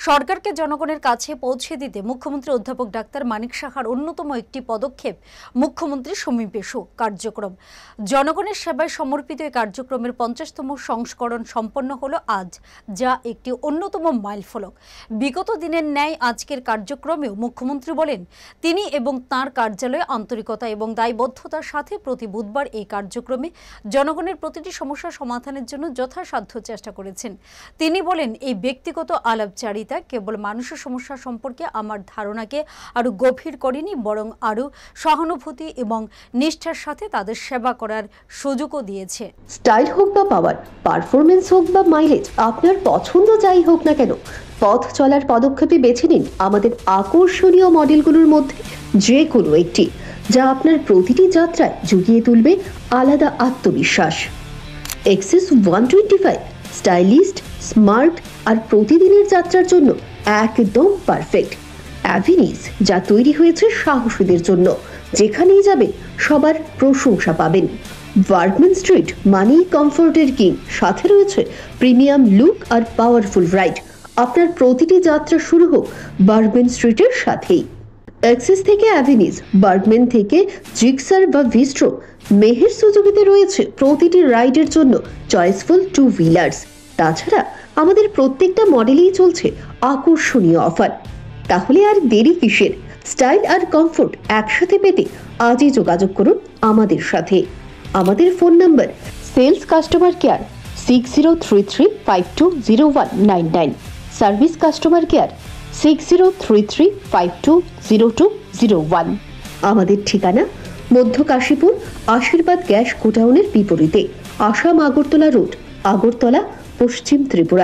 সরকারকে জনগণের কাছে পৌঁছে দিতে মুখ্যমন্ত্রী অধ্যাপক ডাক্তার মানিক সাহার অন্যতম একটি পদক্ষেপ মুখ্যমন্ত্রী সমীপে এসো কার্যক্রম। জনগণের সেবায় সমর্পিত এই কার্যক্রমের 50তম সংস্করণ সম্পন্ন হলো আজ, যা একটি অন্যতম মাইলফলক। বিগত দিনের ন্যায় আজকের কার্যক্রমেও মুখ্যমন্ত্রী বলেন, তিনি এবং তাঁর কার্যালয়ে আন্তরিকতা এবং দায়বদ্ধতার সাথে প্রতি বুধবার এই কার্যক্রমে জনগণের প্রতিটি সমস্যা সমাধানের জন্য যথাসাধ্য চেষ্টা করেছেন। তিনি বলেন, এই ব্যক্তিগত আলাপচারিতা কেবল মানুষের সমস্যা সম্পর্কে আমার ধারণাকে আরো গভীর করেনি, বরং আরো সহানুভূতি এবং নিষ্ঠার সাথে তাদের সেবা করার সুযোগও দিয়েছে। স্টাইল হোক বা পাওয়ার, পারফরমেন্স হোক বা মাইলেজ, আপনার পছন্দ যাই হোক না কেন, পথ চলার পদক্ষেপে বেছে নিন আমাদের আকর্ষণীয় মডেলগুলোর মধ্যে যে কোনো একটি, যা আপনার প্রতিটি যাত্রায় জুগিয়ে তুলবে আলাদা আত্মবিশ্বাস। এক্সিস 125 স্টাইলিস্ট, স্মার্ট আর প্রতিদিনের যাত্রার জন্য একদম পারফেক্ট। অ্যাভিনিস, যা তৈরি হয়েছে সাহসীদের জন্য, যেখানেই যাবে সবার প্রশংসা পাবেন। ওয়ার্কম্যান স্ট্রিট মানেই কমফোর্টের কিং, সাথে রয়েছে প্রিমিয়াম লুক আর পাওয়ারফুল রাইড। আপনার প্রতিটি যাত্রা শুরু হোক বার্গম্যান স্ট্রিটের সাথেই। এক্সিস থেকে অ্যাভিনিস, বার্গম্যান থেকে জিক্সার বা ভিস্ট্রো, মেহের সুজুকিতে রয়েছে প্রতিটি রাইডের জন্য চয়েসফুল টু হুইলার্স। তাছাড়া আমাদের প্রত্যেকটা মডেলেই চলছে আকর্ষণীয় অফার। তাহলে আর দেরি কিসের? স্টাইল আর কমফোর্ট একসাথে পেতে আজই যোগাযোগ করুন আমাদের সাথে। আমাদের phone number sales customer care 6033520199, service customer care 6033520201। আমাদের ঠিকানা মধ্য কাশীপুর, আশীর্বাদ গ্যাস গোডাউনের বিপরীতে, আসাম আগরতলা রোড, আগরতলা, পশ্চিম ত্রিপুরা।